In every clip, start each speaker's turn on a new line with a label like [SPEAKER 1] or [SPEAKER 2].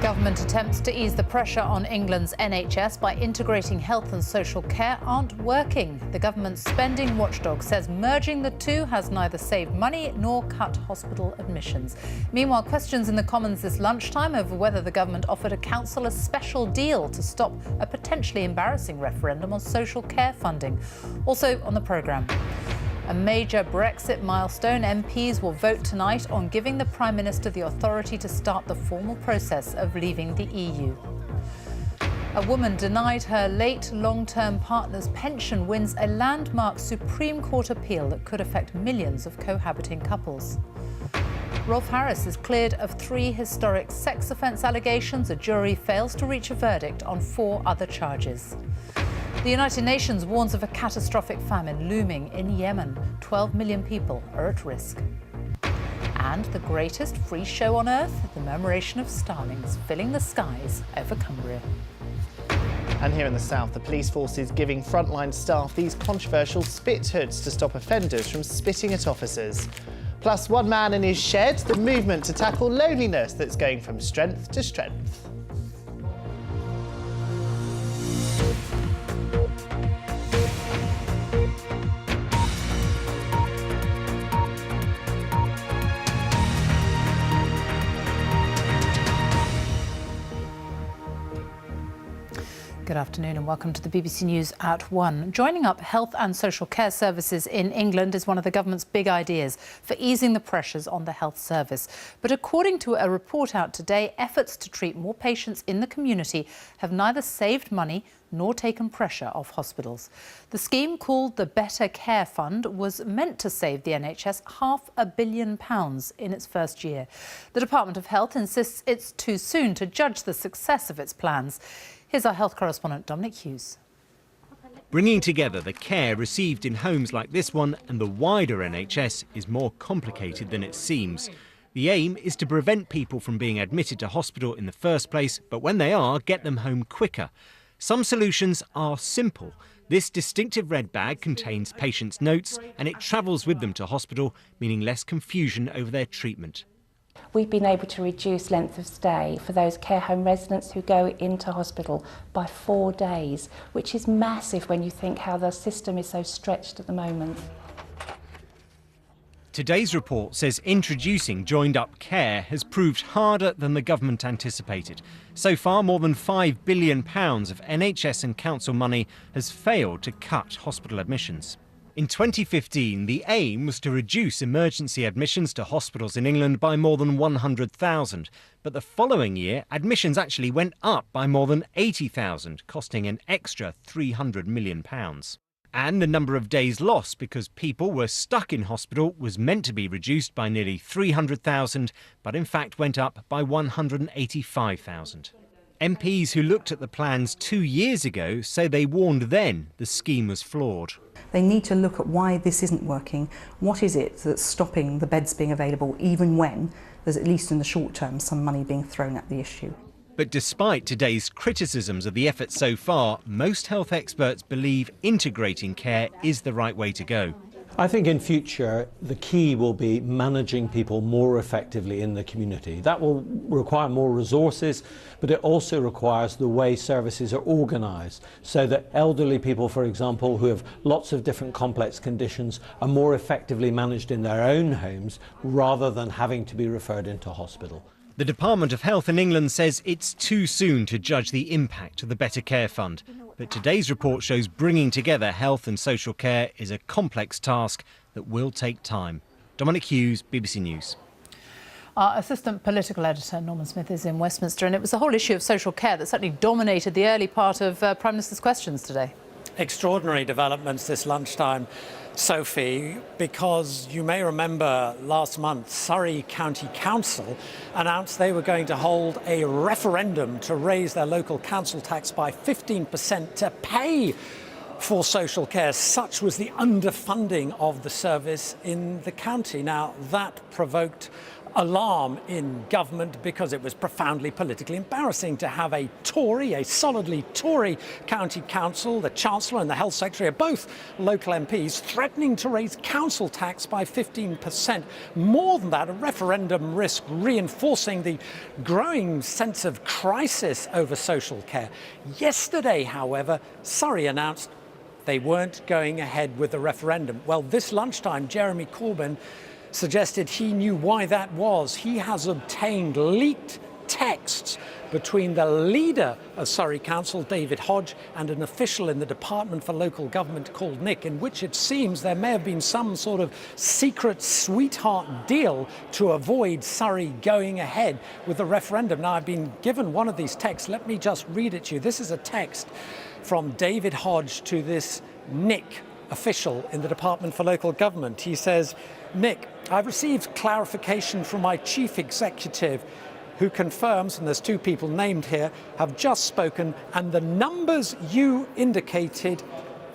[SPEAKER 1] Government attempts to ease the pressure on England's NHS by integrating health and social care aren't working. The government's spending watchdog says merging the two has neither saved money nor cut hospital admissions. Meanwhile, questions in the Commons this lunchtime over whether the government offered a council a special deal to stop a potentially embarrassing referendum on social care funding. Also on the programme. A major Brexit milestone. MPs will vote tonight on giving the Prime Minister the authority to start the formal process of leaving the EU. A woman denied her late long-term partner's pension wins a landmark Supreme Court appeal that could affect millions of cohabiting couples. Rolf Harris is cleared of 3 historic sex offence allegations. A jury fails to reach a verdict on 4 other charges. The United Nations warns of a catastrophic famine looming in Yemen. 12 million people are at risk. And the greatest free show on Earth, the commemoration of starlings filling the skies over Cumbria.
[SPEAKER 2] And here in the south, the police force is giving frontline staff these controversial spit hoods to stop offenders from spitting at officers. Plus, one man in his shed, the movement to tackle loneliness that's going from strength to strength.
[SPEAKER 1] Good afternoon and welcome to the BBC News at 1. Joining up health and social care services in England is one of the government's big ideas for easing the pressures on the health service. But according to a report out today, efforts to treat more patients in the community have neither saved money nor taken pressure off hospitals. The scheme, called the Better Care Fund, was meant to save the NHS £500 million in its first year. The Department of Health insists it's too soon to judge the success of its plans. Here's our health correspondent, Dominic Hughes.
[SPEAKER 3] Bringing together the care received in homes like this one and the wider NHS is more complicated than it seems. The aim is to prevent people from being admitted to hospital in the first place, but when they are, get them home quicker. Some solutions are simple. This distinctive red bag contains patients' notes and it travels with them to hospital, meaning less confusion over their treatment.
[SPEAKER 4] We've been able to reduce length of stay for those care home residents who go into hospital by 4 days, which is massive when you think how the system is so stretched at the moment.
[SPEAKER 3] Today's report says introducing joined-up care has proved harder than the government anticipated. So far, more than £5 billion of NHS and council money has failed to cut hospital admissions. In 2015, the aim was to reduce emergency admissions to hospitals in England by more than 100,000. But the following year, admissions actually went up by more than 80,000, costing an extra £300 million. And the number of days lost because people were stuck in hospital was meant to be reduced by nearly 300,000, but in fact went up by 185,000. MPs who looked at the plans 2 years ago say they warned then the scheme was flawed.
[SPEAKER 5] They need to look at why this isn't working. What is it that's stopping the beds being available, even when there's, at least in the short term, some money being thrown at the issue?
[SPEAKER 3] But despite today's criticisms of the efforts so far, most health experts believe integrating care is the right way to go.
[SPEAKER 6] I think in future the key will be managing people more effectively in the community. That will require more resources, but it also requires the way services are organised so that elderly people, for example, who have lots of different complex conditions are more effectively managed in their own homes rather than having to be referred into hospital.
[SPEAKER 3] The Department of Health in England says it's too soon to judge the impact of the Better Care Fund. But today's report shows bringing together health and social care is a complex task that will take time. Dominic Hughes, BBC News.
[SPEAKER 1] Our assistant political editor, Norman Smith, is in Westminster, and it was the whole issue of social care that certainly dominated the early part of Prime Minister's questions today.
[SPEAKER 7] Extraordinary developments this lunchtime, Sophie, because you may remember last month Surrey County Council announced they were going to hold a referendum to raise their local council tax by 15% to pay for social care. Such was the underfunding of the service in the county. Now, that provoked alarm in government because it was profoundly politically embarrassing to have a Tory, a solidly Tory county council, the Chancellor and the Health Secretary are both local MPs, threatening to raise council tax by 15%. More than that, a referendum risk reinforcing the growing sense of crisis over social care. Yesterday, however, Surrey announced they weren't going ahead with the referendum. Well, this lunchtime, Jeremy Corbyn suggested he knew why that was. He has obtained leaked texts between the leader of Surrey Council, David Hodge, and an official in the Department for Local Government called Nick, in which it seems there may have been some sort of secret sweetheart deal to avoid Surrey going ahead with the referendum. Now, I've been given one of these texts. Let me just read it to you. This is a text from David Hodge to this Nick official in the Department for Local Government. He says, "Nick, I've received clarification from my chief executive who confirms," and there's two people named here, "have just spoken, and the numbers you indicated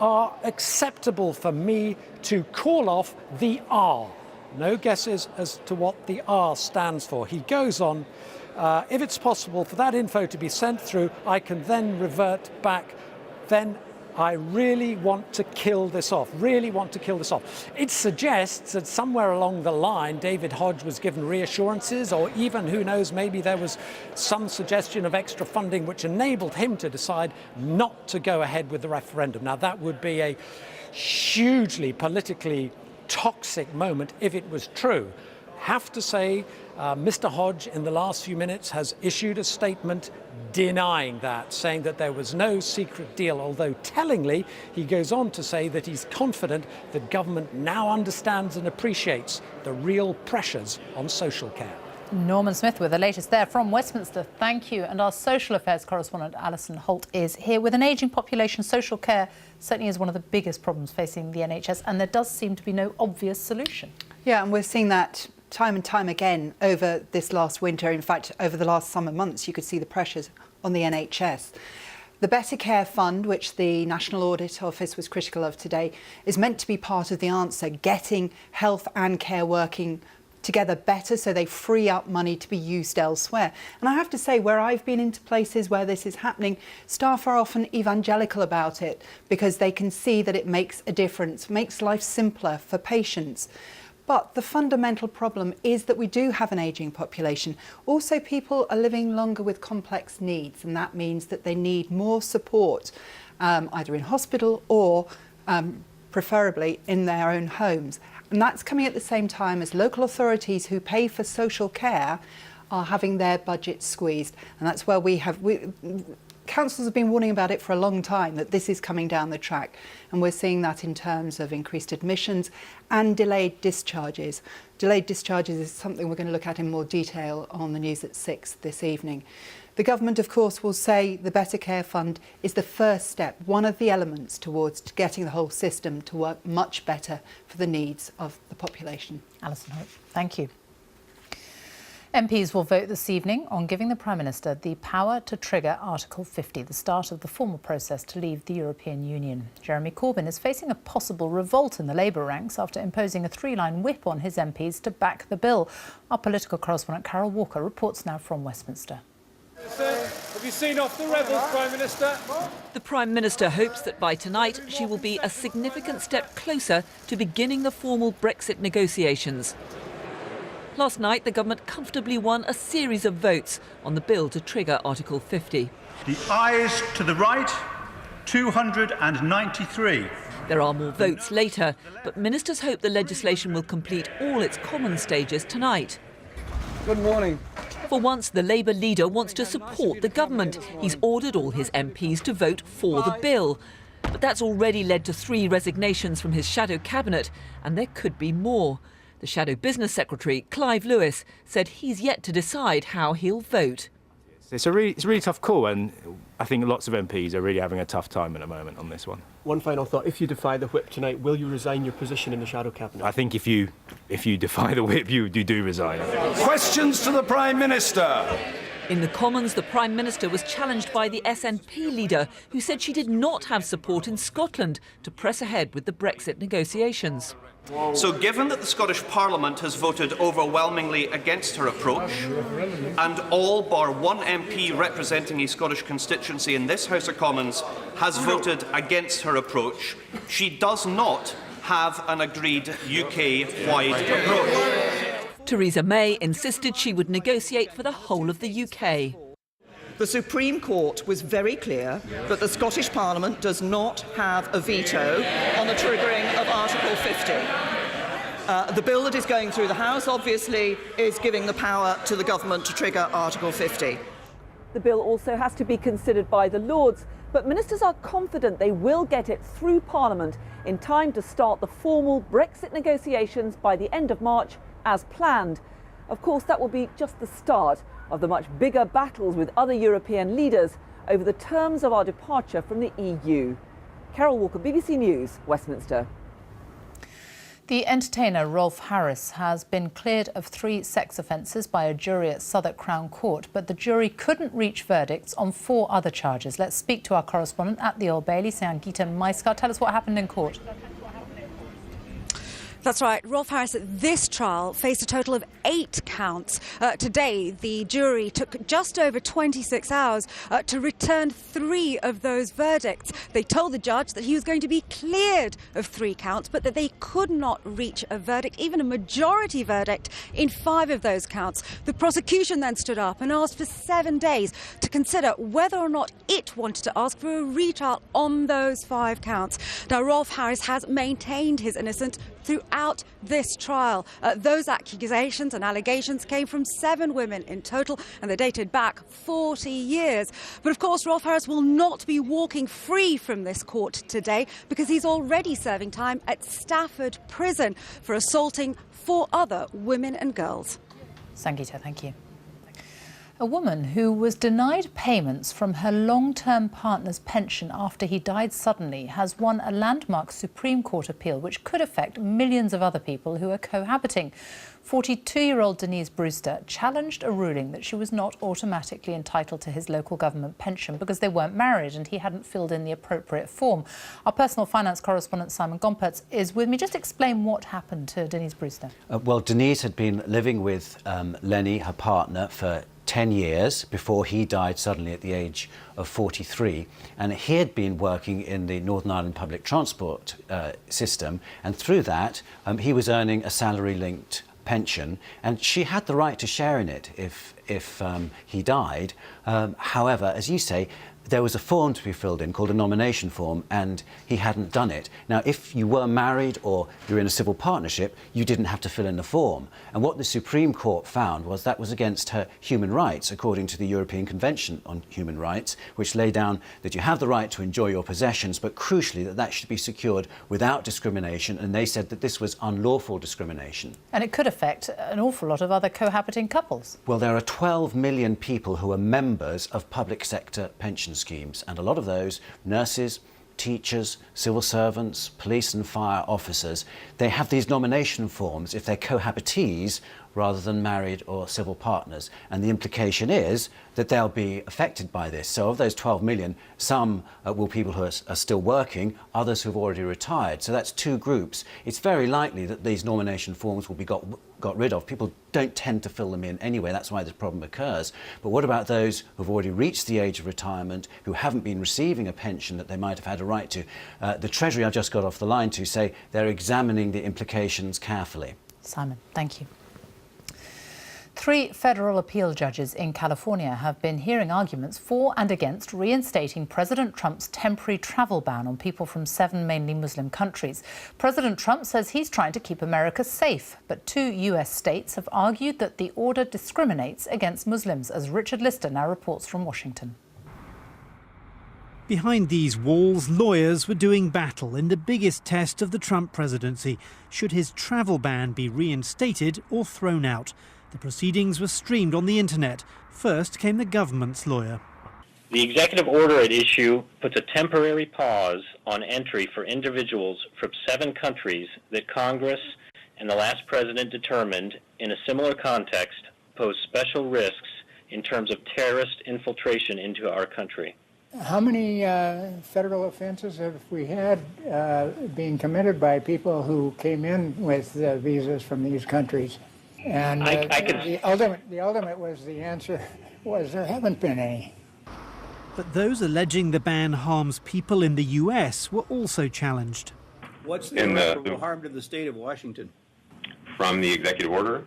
[SPEAKER 7] are acceptable for me to call off the R." No guesses as to what the R stands for. He goes on, "If it's possible for that info to be sent through, I can then revert back. Then I really want to kill this off, really want to kill this off." It suggests that somewhere along the line, David Hodge was given reassurances, or even, who knows, maybe there was some suggestion of extra funding which enabled him to decide not to go ahead with the referendum. Now, that would be a hugely politically toxic moment if it was true. Have to say, Mr. Hodge in the last few minutes has issued a statement denying that, saying that there was no secret deal, although tellingly he goes on to say that he's confident that government now understands and appreciates the real pressures on social care.
[SPEAKER 1] Norman Smith with the latest there from Westminster. Thank you. And our social affairs correspondent Alison Holt is here. With an ageing population, social care certainly is one of the biggest problems facing the NHS, and there does seem to be no obvious solution.
[SPEAKER 8] Yeah, and we're seeing that time and time again over this last winter. In fact, over the last summer months, you could see the pressures on the NHS. The Better Care Fund, which the National Audit Office was critical of today, is meant to be part of the answer, getting health and care working together better so they free up money to be used elsewhere. And I have to say, where I've been into places where this is happening, staff are often evangelical about it because they can see that it makes a difference, makes life simpler for patients. But the fundamental problem is that we do have an ageing population. Also, people are living longer with complex needs, and that means that they need more support, either in hospital or preferably in their own homes. And that's coming at the same time as local authorities who pay for social care are having their budgets squeezed. And that's where councils have been warning about it for a long time, that this is coming down the track. And we're seeing that in terms of increased admissions and delayed discharges. Delayed discharges is something we're going to look at in more detail on the news at 6 this evening. The government, of course, will say the Better Care Fund is the first step, one of the elements towards getting the whole system to work much better for the needs of the population.
[SPEAKER 1] Alison Holt, thank you. MPs will vote this evening on giving the Prime Minister the power to trigger Article 50, the start of the formal process to leave the European Union. Jeremy Corbyn is facing a possible revolt in the Labour ranks after imposing a 3-line whip on his MPs to back the bill. Our political correspondent Carol Walker reports now from Westminster.
[SPEAKER 9] Have you seen off the rebels, Prime Minister?
[SPEAKER 10] The Prime Minister hopes that by tonight she will be a significant step closer to beginning the formal Brexit negotiations. Last night, the government comfortably won a series of votes on the bill to trigger Article 50.
[SPEAKER 11] The ayes to the right, 293.
[SPEAKER 10] There are more votes later, but ministers hope the legislation will complete all its common stages tonight.
[SPEAKER 9] Good morning.
[SPEAKER 10] For once, the Labour leader wants to support the government. He's ordered all his MPs to vote for the bill. But that's already led to 3 resignations from his shadow cabinet, and there could be more. The Shadow Business Secretary, Clive Lewis, said he's yet to decide how he'll vote.
[SPEAKER 12] It's a really tough call, and I think lots of MPs are really having a tough time at the moment on this one.
[SPEAKER 13] One final thought, if you defy the whip tonight, will you resign your position in the Shadow Cabinet?
[SPEAKER 12] I think if you defy the whip, you do resign.
[SPEAKER 9] Questions to the Prime Minister.
[SPEAKER 10] In the Commons, the Prime Minister was challenged by the SNP leader, who said she did not have support in Scotland to press ahead with the Brexit negotiations.
[SPEAKER 11] So given that the Scottish Parliament has voted overwhelmingly against her approach, and all bar one MP representing a Scottish constituency in this House of Commons has voted against her approach, she does not have an agreed UK-wide approach.
[SPEAKER 10] Theresa May insisted she would negotiate for the whole of the UK.
[SPEAKER 14] The Supreme Court was very clear that the Scottish Parliament does not have a veto on the triggering of Article 50. The bill that is going through the House, obviously, is giving the power to the government to trigger Article 50.
[SPEAKER 15] The bill also has to be considered by the Lords, but ministers are confident they will get it through Parliament in time to start the formal Brexit negotiations by the end of March as planned. Of course, that will be just the start of the much bigger battles with other European leaders over the terms of our departure from the EU. Carol Walker, BBC News, Westminster.
[SPEAKER 1] The entertainer Rolf Harris has been cleared of 3 sex offences by a jury at Southwark Crown Court, but the jury couldn't reach verdicts on 4 other charges. Let's speak to our correspondent at the Old Bailey, Sangeeta Maiskar. Tell us what happened in court.
[SPEAKER 16] That's right. Rolf Harris at this trial faced a total of 8 counts. Today, the jury took just over 26 hours to return 3 of those verdicts. They told the judge that he was going to be cleared of 3 counts, but that they could not reach a verdict, even a majority verdict, in 5 of those counts. The prosecution then stood up and asked for 7 days to consider whether or not it wanted to ask for a retrial on those 5 counts. Now, Rolf Harris has maintained his innocence throughout this trial. Those accusations and allegations came from 7 women in total, and they dated back 40 years. But of course, Rolf Harris will not be walking free from this court today because he's already serving time at Stafford Prison for assaulting 4 other women and girls.
[SPEAKER 1] Sangeeta, thank you. A woman who was denied payments from her long-term partner's pension after he died suddenly has won a landmark Supreme Court appeal which could affect millions of other people who are cohabiting. 42-year-old Denise Brewster challenged a ruling that she was not automatically entitled to his local government pension because they weren't married and he hadn't filled in the appropriate form. Our personal finance correspondent Simon Gompertz is with me. Just explain what happened to Denise Brewster.
[SPEAKER 17] Well, Denise had been living with Lenny, her partner, for 10 years before he died suddenly at the age of 43, and he had been working in the Northern Ireland public transport system, and through that he was earning a salary-linked pension, and she had the right to share in it if he died. However, as you say, there was a form to be filled in called a nomination form, and he hadn't done it. Now, if you were married or you're in a civil partnership, you didn't have to fill in the form. And what the Supreme Court found was that was against her human rights, according to the European Convention on Human Rights, which lay down that you have the right to enjoy your possessions, but crucially that should be secured without discrimination, and they said that this was unlawful discrimination.
[SPEAKER 1] And it could affect an awful lot of other cohabiting couples.
[SPEAKER 17] Well, there are 12 million people who are members of public sector pension schemes, and a lot of those, nurses, teachers, civil servants, police and fire officers, they have these nomination forms if they're cohabitees rather than married or civil partners. And the implication is that they'll be affected by this. So of those 12 million, some will be people who are still working, others who've already retired. So that's 2 groups. It's very likely that these nomination forms will be got rid of. People don't tend to fill them in anyway, that's why this problem occurs. But what about those who've already reached the age of retirement, who haven't been receiving a pension that they might have had a right to? The Treasury I just got off the line to say they're examining the implications carefully.
[SPEAKER 1] Simon, thank you. 3 federal appeal judges in California have been hearing arguments for and against reinstating President Trump's temporary travel ban on people from 7 mainly Muslim countries. President Trump says he's trying to keep America safe, but 2 US states have argued that the order discriminates against Muslims, as Richard Lister now reports from Washington.
[SPEAKER 18] Behind these walls, lawyers were doing battle in the biggest test of the Trump presidency. Should his travel ban be reinstated or thrown out? The proceedings were streamed on the internet. First came the government's lawyer.
[SPEAKER 19] The executive order at issue puts a temporary pause on entry for individuals from 7 countries that Congress and the last president determined, in a similar context, pose special risks in terms of terrorist infiltration into our country.
[SPEAKER 20] How many federal offenses have we had being committed by people who came in with visas from these countries? And the ultimate was the answer was there haven't been any.
[SPEAKER 18] But those alleging the ban harms people in the US were also challenged.
[SPEAKER 21] What's the irreparable harm to the state of Washington?
[SPEAKER 22] From the executive order?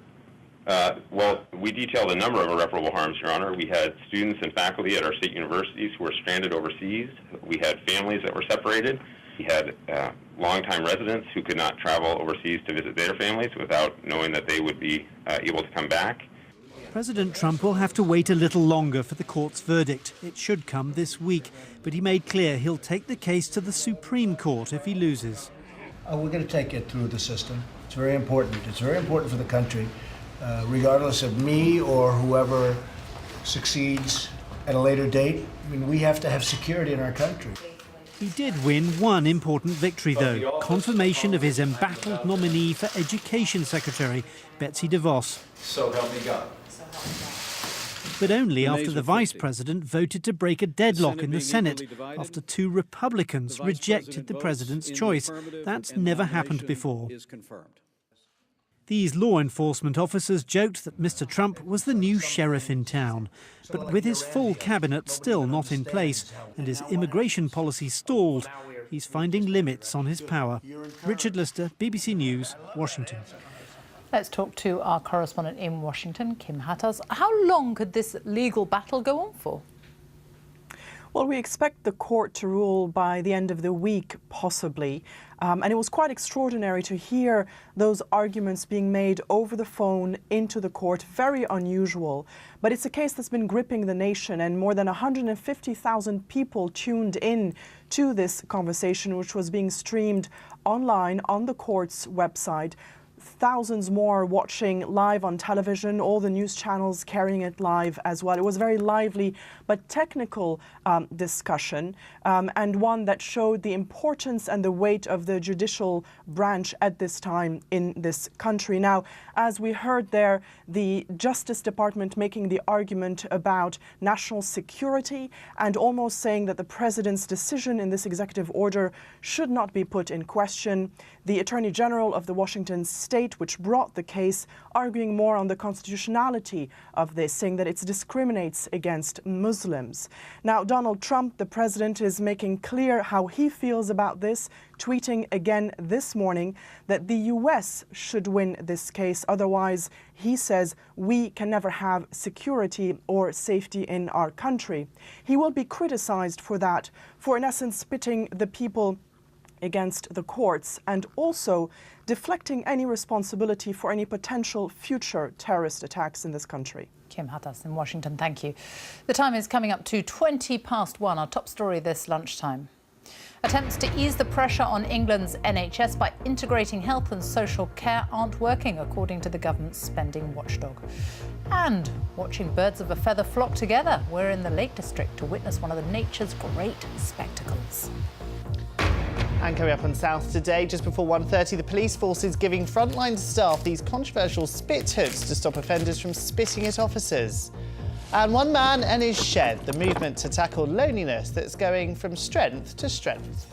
[SPEAKER 22] Well, we detailed a number of irreparable harms, Your Honor. We had students and faculty at our state universities who were stranded overseas. We had families that were separated. We had longtime residents who could not travel overseas to visit their families without knowing that they would be able to come back.
[SPEAKER 18] President Trump will have to wait a little longer for the court's verdict. It should come this week, but he made clear he'll take the case to the Supreme Court if he loses.
[SPEAKER 23] We're going to take it through the system. It's very important. It's very important for the country, regardless of me or whoever succeeds at a later date. I mean, we have to have security in our country.
[SPEAKER 18] He did win one important victory, though, confirmation of his embattled nominee for Education Secretary, Betsy DeVos.
[SPEAKER 21] So help me God.
[SPEAKER 18] But only after the Vice President voted to break a deadlock in the Senate after two Republicans rejected the President's choice. That's never happened before. These law enforcement officers joked that Mr. Trump was the new sheriff in town. But with his full cabinet still not in place and his immigration policy stalled, he's finding limits on his power. Richard Lister, BBC News, Washington.
[SPEAKER 1] Let's talk to our correspondent in Washington, Kim Hatters. How long could this legal battle go on for?
[SPEAKER 24] Well, we expect the court to rule by the end of the week, possibly. And it was quite extraordinary to hear those arguments being made over the phone into the court. Very unusual. But it's a case that's been gripping the nation, and more than 150,000 people tuned in to this conversation, which was being streamed online on the court's website. Thousands more watching live on television, all the news channels carrying it live as well. It was a very lively but technical discussion, and one that showed the importance and the weight of the judicial branch at this time in this country. Now, as we heard there, the Justice Department making the argument about national security and almost saying that the president's decision in this executive order should not be put in question. The Attorney General of the Washington State, which brought the case, arguing more on the constitutionality of this, saying that it discriminates against Muslims. Now, Donald Trump, the president, is making clear how he feels about this, tweeting again this morning that the U.S. should win this case. Otherwise, he says, we can never have security or safety in our country. He will be criticized for that, for in essence pitting the people against the courts and also deflecting any responsibility for any potential future terrorist attacks in this country.
[SPEAKER 1] Kim Hatters in Washington, thank you. The time is coming up to 1:20, our top story this lunchtime. Attempts to ease the pressure on England's NHS by integrating health and social care aren't working, according to the government's spending watchdog. And watching birds of a feather flock together, we're in the Lake District to witness one of the nature's great spectacles.
[SPEAKER 2] And coming up on South today, just before 1:30, the police force is giving frontline staff these controversial spit hoods to stop offenders from spitting at officers. And one man and his shed, the movement to tackle loneliness that's going from strength to strength.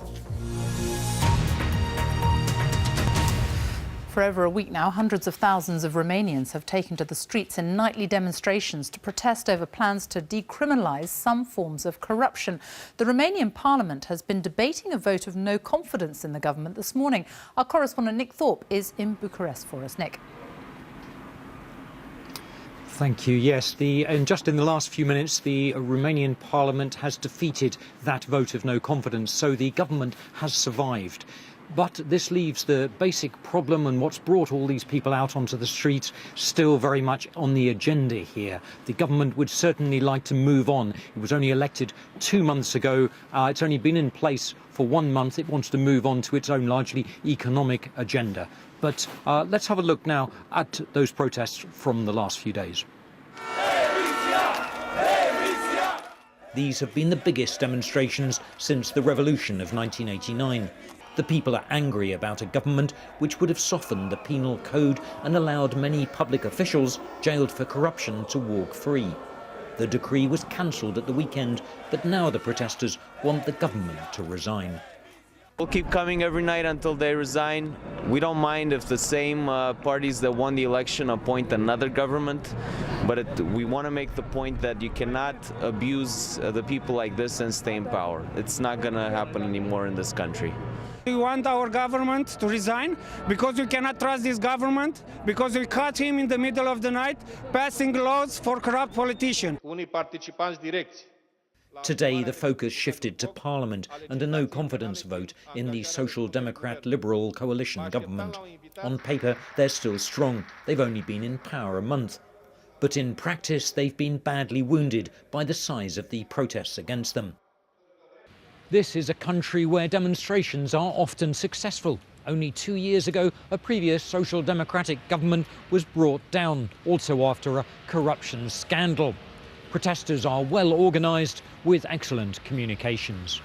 [SPEAKER 1] For over a week now, hundreds of thousands of Romanians have taken to the streets in nightly demonstrations to protest over plans to decriminalise some forms of corruption. The Romanian Parliament has been debating a vote of no confidence in the government this morning. Our correspondent Nick Thorpe is in Bucharest for us. Nick.
[SPEAKER 25] Thank you. Yes, just in the last few minutes, the Romanian Parliament has defeated that vote of no confidence, so the government has survived. But this leaves the basic problem and what's brought all these people out onto the streets still very much on the agenda here. The government would certainly like to move on. It was only elected 2 months ago. It's only been in place for 1 month. It wants to move on to its own largely economic agenda. But let's have a look now at those protests from the last few days. These have been the biggest demonstrations since the revolution of 1989. The people are angry about a government which would have softened the penal code and allowed many public officials jailed for corruption to walk free. The decree was cancelled at the weekend, but now the protesters want the government to resign.
[SPEAKER 3] We'll keep coming every night until they resign. We don't mind if the same parties that won the election appoint another government, but we want to make the point that you cannot abuse the people like this and stay in power. It's not going to happen anymore in this country.
[SPEAKER 4] We want our government to resign because we cannot trust this government, because we caught him in the middle of the night passing laws for corrupt politicians.
[SPEAKER 25] Today, the focus shifted to Parliament and a no-confidence vote in the Social Democrat Liberal coalition government. On paper, they're still strong. They've only been in power a month. But in practice, they've been badly wounded by the size of the protests against them. This is a country where demonstrations are often successful. Only 2 years ago, a previous Social Democratic government was brought down, also after a corruption scandal. Protesters are well organised with excellent communications.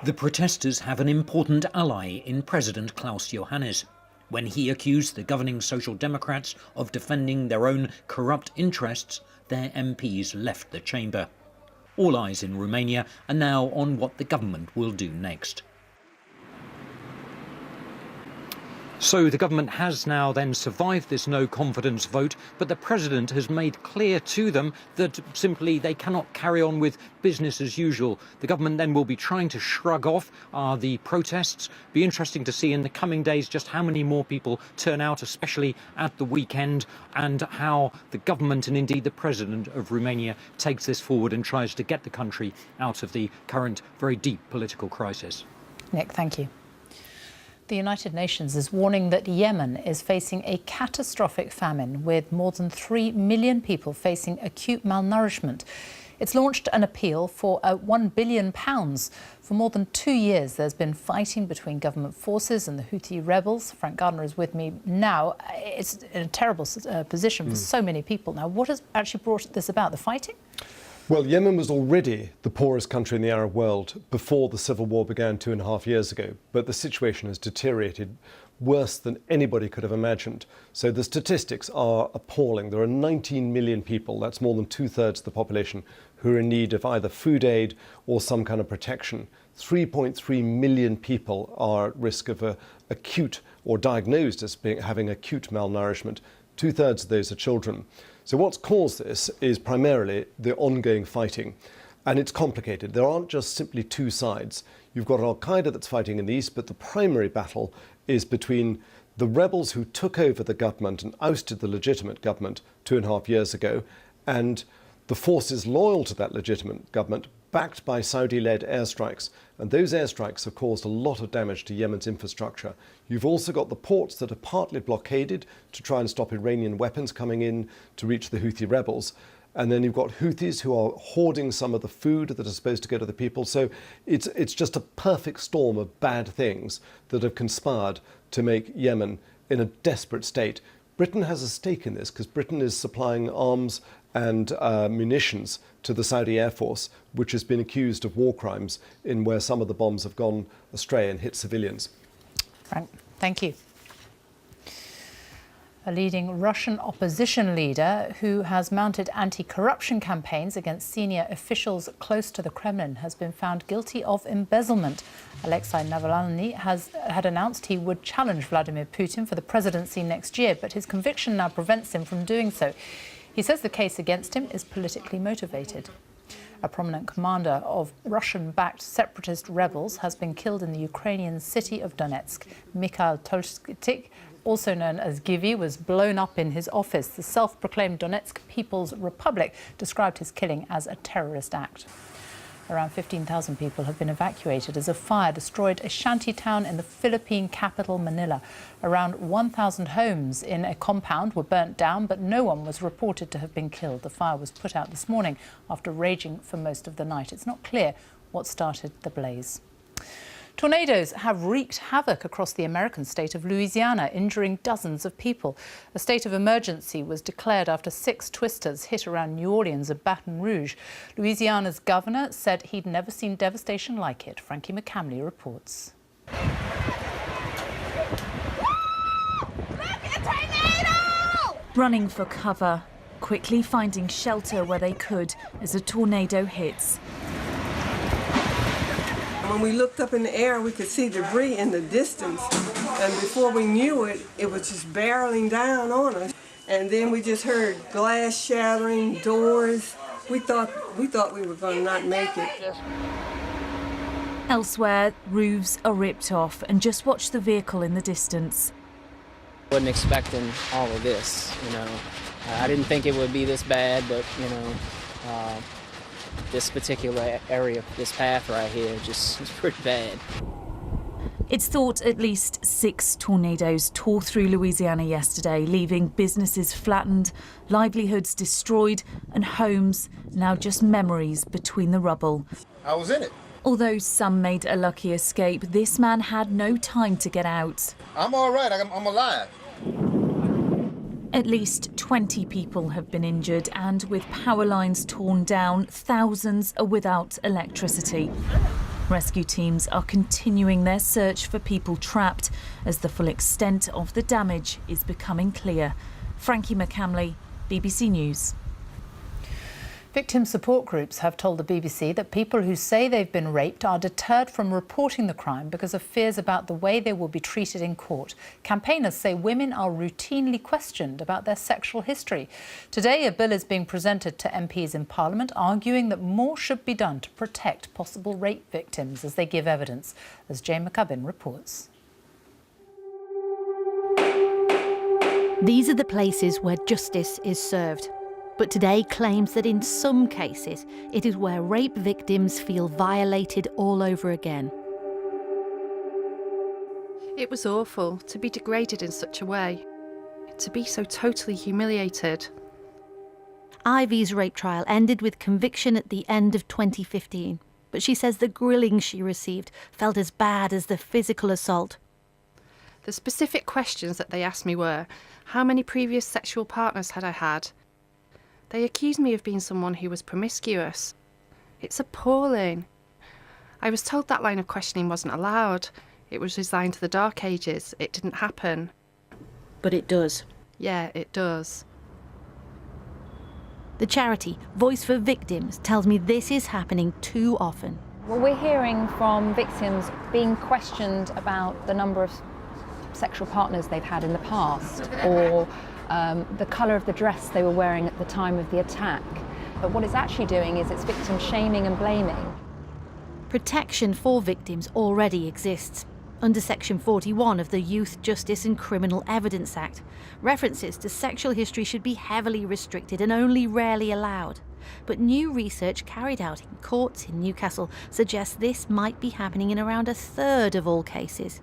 [SPEAKER 25] The protesters have an important ally in President Klaus Iohannis. When he accused the governing Social Democrats of defending their own corrupt interests, their MPs left the chamber. All eyes in Romania are now on what the government will do next. So the government has now then survived this no-confidence vote, but the president has made clear to them that simply they cannot carry on with business as usual. The government then will be trying to shrug off the protests. Be interesting to see in the coming days just how many more people turn out, especially at the weekend, and how the government and indeed the president of Romania takes this forward and tries to get the country out of the current very deep political crisis.
[SPEAKER 1] Nick, thank you. The United Nations is warning that Yemen is facing a catastrophic famine, with more than 3 million people facing acute malnourishment. It's launched an appeal for £1 billion. For more than 2 years, there's been fighting between government forces and the Houthi rebels. Frank Gardner is with me now. It's in a terrible position for so many people now. What has actually brought this about? The fighting?
[SPEAKER 5] Well, Yemen was already the poorest country in the Arab world before the civil war began 2.5 years ago, but the situation has deteriorated worse than anybody could have imagined. So the statistics are appalling. There are 19 million people, that's more than 2/3 of the population, who are in need of either food aid or some kind of protection. 3.3 million people are at risk of acute or diagnosed as having acute malnourishment. 2/3 of those are children. So what's caused this is primarily the ongoing fighting, and it's complicated. There aren't just simply two sides. You've got Al-Qaeda that's fighting in the east, but the primary battle is between the rebels who took over the government and ousted the legitimate government 2.5 years ago, and the forces loyal to that legitimate government, backed by Saudi-led airstrikes. And those airstrikes have caused a lot of damage to Yemen's infrastructure. You've also got the ports that are partly blockaded to try and stop Iranian weapons coming in to reach the Houthi rebels. And then you've got Houthis who are hoarding some of the food that are supposed to go to the people. So it's just a perfect storm of bad things that have conspired to make Yemen in a desperate state. Britain has a stake in this because Britain is supplying arms and munitions to the Saudi Air Force, which has been accused of war crimes in where some of the bombs have gone astray and hit civilians.
[SPEAKER 1] Frank, thank you. A leading Russian opposition leader who has mounted anti-corruption campaigns against senior officials close to the Kremlin has been found guilty of embezzlement. Alexei Navalny had announced he would challenge Vladimir Putin for the presidency next year, but his conviction now prevents him from doing so. He says the case against him is politically motivated. A prominent commander of Russian-backed separatist rebels has been killed in the Ukrainian city of Donetsk. Mikhail Tolskytik, also known as Givi, was blown up in his office. The self-proclaimed Donetsk People's Republic described his killing as a terrorist act. Around 15,000 people have been evacuated as a fire destroyed a shanty town in the Philippine capital, Manila. Around 1,000 homes in a compound were burnt down, but no one was reported to have been killed. The fire was put out this morning after raging for most of the night. It's not clear what started the blaze. Tornadoes have wreaked havoc across the American state of Louisiana, injuring dozens of people. A state of emergency was declared after 6 twisters hit around New Orleans and Baton Rouge. Louisiana's governor said he'd never seen devastation like it. Frankie McCamley reports.
[SPEAKER 6] Running for cover, quickly finding shelter where they could as a tornado hits.
[SPEAKER 7] When we looked up in the air, we could see debris in the distance. And before we knew it, it was just barreling down on us. And then we just heard glass shattering, doors. We thought we were going to not make it.
[SPEAKER 6] Elsewhere, roofs are ripped off, and just watch the vehicle in the distance.
[SPEAKER 8] Wasn't expecting all of this, you know. I didn't think it would be this bad, but, you know, this particular area, this path right here, just is pretty bad.
[SPEAKER 6] It's thought at least 6 tornadoes tore through Louisiana yesterday, leaving businesses flattened, livelihoods destroyed, and homes now just memories between the rubble.
[SPEAKER 12] I was in it.
[SPEAKER 6] Although some made a lucky escape, this man had no time to get out.
[SPEAKER 12] I'm all right. I'm alive.
[SPEAKER 6] At least 20 people have been injured, and with power lines torn down, thousands are without electricity. Rescue teams are continuing their search for people trapped as the full extent of the damage is becoming clear. Frankie McCamley, BBC News.
[SPEAKER 1] Victim support groups have told the BBC that people who say they've been raped are deterred from reporting the crime because of fears about the way they will be treated in court. Campaigners say women are routinely questioned about their sexual history. Today, a bill is being presented to MPs in Parliament arguing that more should be done to protect possible rape victims as they give evidence, as Jane McCubbin reports.
[SPEAKER 13] These are the places where justice is served. But Today claims that in some cases, it is where rape victims feel violated all over again.
[SPEAKER 26] It was awful to be degraded in such a way, to be so totally humiliated.
[SPEAKER 13] Ivy's rape trial ended with conviction at the end of 2015, but she says the grilling she received felt as bad as the physical assault.
[SPEAKER 26] The specific questions that they asked me were, how many previous sexual partners had I had? They accused me of being someone who was promiscuous. It's appalling. I was told that line of questioning wasn't allowed. It was resigned to the dark ages. It didn't happen.
[SPEAKER 13] But it does.
[SPEAKER 26] Yeah, it does.
[SPEAKER 13] The charity Voice for Victims tells me this is happening too often.
[SPEAKER 27] Well, we're hearing from victims being questioned about the number of sexual partners they've had in the past, or the colour of the dress they were wearing at the time of the attack. But what it's actually doing is it's victim shaming and blaming.
[SPEAKER 13] Protection for victims already exists. Under Section 41 of the Youth, Justice and Criminal Evidence Act, references to sexual history should be heavily restricted and only rarely allowed. But new research carried out in courts in Newcastle suggests this might be happening in around a third of all cases.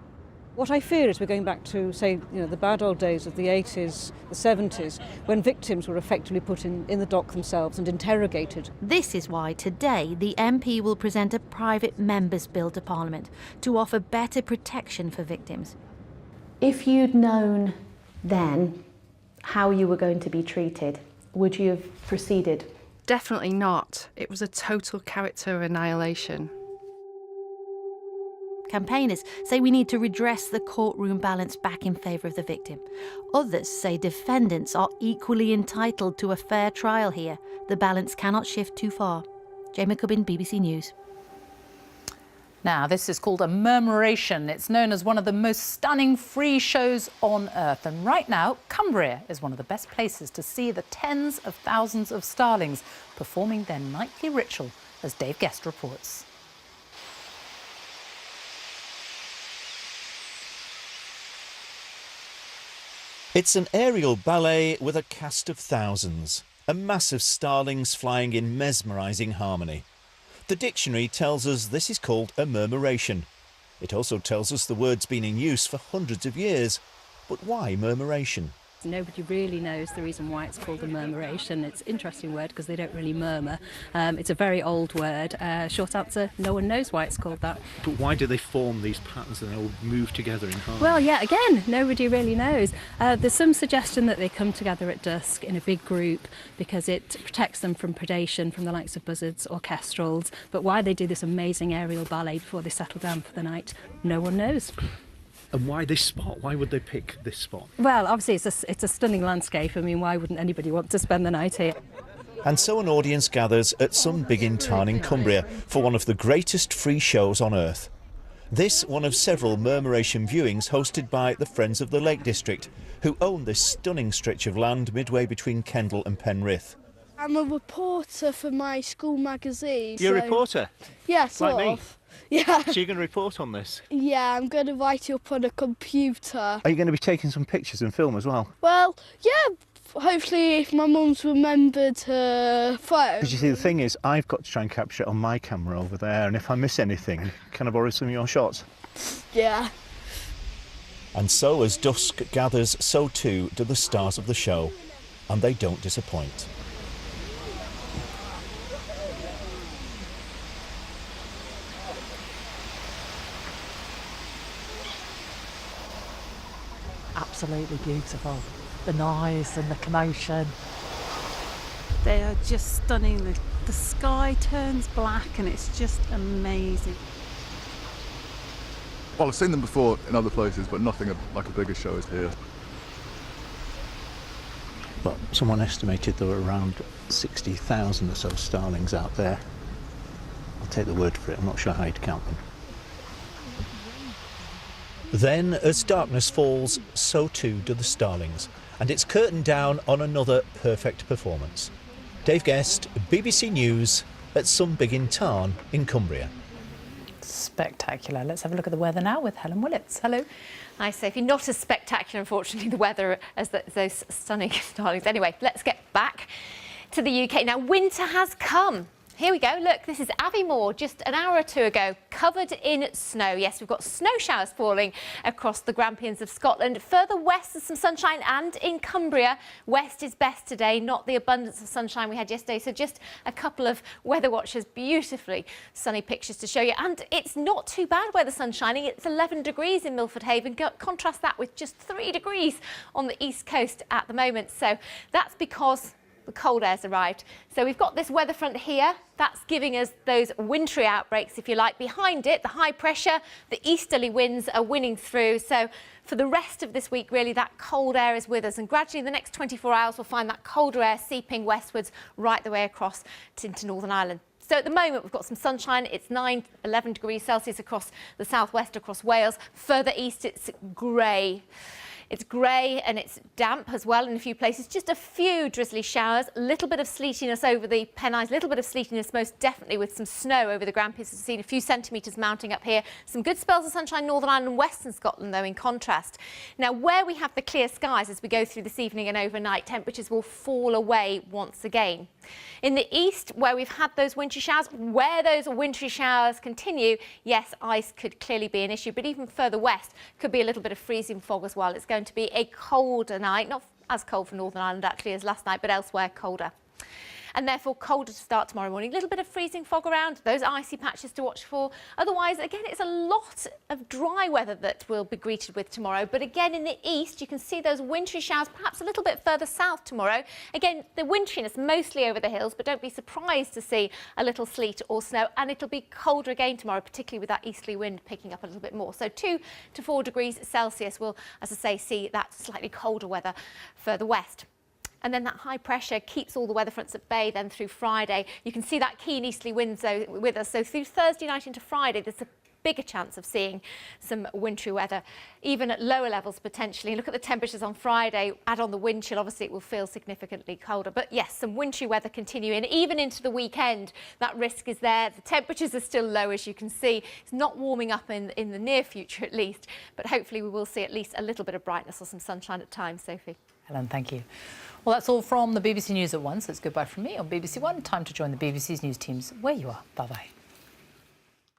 [SPEAKER 28] What I fear is we're going back to, say, the bad old days of the 80s, the 70s, when victims were effectively put in the dock themselves and interrogated.
[SPEAKER 13] This is why today the MP will present a private members' bill to Parliament to offer better protection for victims.
[SPEAKER 29] If you'd known then how you were going to be treated, would you have proceeded?
[SPEAKER 26] Definitely not. It was a total character annihilation.
[SPEAKER 13] Campaigners say we need to redress the courtroom balance back in favour of the victim. Others say defendants are equally entitled to a fair trial here. The balance cannot shift too far. Jane McCubbin, BBC News.
[SPEAKER 1] Now, this is called a murmuration. It's known as one of the most stunning free shows on Earth. And right now, Cumbria is one of the best places to see the tens of thousands of starlings performing their nightly ritual, as Dave Guest reports.
[SPEAKER 30] It's an aerial ballet with a cast of thousands, a mass of starlings flying in mesmerising harmony. The dictionary tells us this is called a murmuration. It also tells us the word's been in use for hundreds of years. But why murmuration?
[SPEAKER 31] Nobody really knows the reason why it's called a murmuration. It's an interesting word because they don't really murmur. It's a very old word. Short answer, no one knows why it's called that.
[SPEAKER 32] But why do they form these patterns and they all move together in harmony?
[SPEAKER 31] Well, yeah, again, nobody really knows. There's some suggestion that they come together at dusk in a big group because it protects them from predation from the likes of buzzards or kestrels. But why they do this amazing aerial ballet before they settle down for the night, no one knows.
[SPEAKER 32] And why this spot? Why would they pick this spot?
[SPEAKER 31] Well, obviously it's a stunning landscape. I mean, why wouldn't anybody want to spend the night here?
[SPEAKER 30] And so an audience gathers at Sun Biggin Tarn in Cumbria for one of the greatest free shows on earth. This one of several Murmuration viewings hosted by the Friends of the Lake District, who own this stunning stretch of land midway between Kendal and Penrith.
[SPEAKER 9] I'm a reporter for my school magazine.
[SPEAKER 32] You're a reporter?
[SPEAKER 9] Yeah, sort
[SPEAKER 32] like me?
[SPEAKER 9] of. Yeah.
[SPEAKER 32] So you're going to report on this?
[SPEAKER 9] Yeah, I'm going to write it up on a computer.
[SPEAKER 30] Are you going to be taking some pictures and film as well?
[SPEAKER 9] Well, yeah, hopefully if my mum's remembered her phone.
[SPEAKER 30] Because you see, the thing is, I've got to try and capture it on my camera over there, and if I miss anything, can I borrow some of your shots?
[SPEAKER 9] Yeah.
[SPEAKER 30] And so as dusk gathers, so too do the stars of the show, and they don't disappoint.
[SPEAKER 10] Absolutely beautiful. The noise and the commotion. They are just stunning. The sky turns black and it's just amazing.
[SPEAKER 11] Well, I've seen them before in other places, but nothing like a bigger show as here.
[SPEAKER 30] But someone estimated there were around 60,000 or so starlings out there. I'll take the word for it, I'm not sure how you'd count them. Then, as darkness falls, so too do the starlings, and it's curtained down on another perfect performance. Dave Guest, BBC News at Sun Biggin Tarn in Cumbria.
[SPEAKER 1] Spectacular. Let's have a look at the weather now with Helen Willits. Hello.
[SPEAKER 14] Hi, Sophie. Not as spectacular, unfortunately, the weather as those stunning starlings. Anyway, let's get back to the UK. Now, winter has come. Here we go. Look, this is Aviemore just an hour or two ago, covered in snow. Yes, we've got snow showers falling across the Grampians of Scotland. Further west, there's some sunshine, and in Cumbria, west is best today, not the abundance of sunshine we had yesterday. So just a couple of Weather Watchers, beautifully sunny pictures to show you. And it's not too bad where the sun's shining. It's 11 degrees in Milford Haven. Contrast that with just 3 degrees on the east coast at the moment. So that's because the cold air's arrived. So we've got this weather front here. That's giving us those wintry outbreaks, if you like. Behind it, the high pressure, the easterly winds are winning through. So for the rest of this week, really, that cold air is with us. And gradually, in the next 24 hours, we'll find that colder air seeping westwards right the way across into Northern Ireland. So at the moment, we've got some sunshine. It's 9, 11 degrees Celsius across the southwest, across Wales. Further east, it's grey. It's grey and it's damp as well in a few places. Just a few drizzly showers, a little bit of sleetiness over the Pennines, a little bit of sleetiness most definitely with some snow over the Grampians. We've seen a few centimetres mounting up here. Some good spells of sunshine Northern Ireland and Western Scotland though in contrast. Now where we have the clear skies as we go through this evening and overnight, temperatures will fall away once again. In the east, where we've had those wintry showers, where those wintry showers continue, yes, ice could clearly be an issue, but even further west could be a little bit of freezing fog as well. It's going to be a colder night, not as cold for Northern Ireland actually as last night, but elsewhere colder. And therefore colder to start tomorrow morning. A little bit of freezing fog around, those icy patches to watch for. Otherwise, again, it's a lot of dry weather that we'll be greeted with tomorrow. But again, in the east, you can see those wintry showers, perhaps a little bit further south tomorrow. Again, the wintriness mostly over the hills, but don't be surprised to see a little sleet or snow. And it'll be colder again tomorrow, particularly with that easterly wind picking up a little bit more. So 2 to 4 degrees Celsius will, as I say, see that slightly colder weather further west. And then that high pressure keeps all the weather fronts at bay then through Friday. You can see that keen easterly winds with us. So through Thursday night into Friday, there's a bigger chance of seeing some wintry weather, even at lower levels potentially. Look at the temperatures on Friday, add on the wind chill, obviously it will feel significantly colder. But yes, some wintry weather continuing, even into the weekend. That risk is there. The temperatures are still low, as you can see. It's not warming up in the near future at least, but hopefully we will see at least a little bit of brightness or some sunshine at times, Sophie.
[SPEAKER 1] Helen, thank you. Well, that's all from the BBC News at 1, so it's goodbye from me on BBC One. Time to join the BBC's news teams where you are. Bye-bye.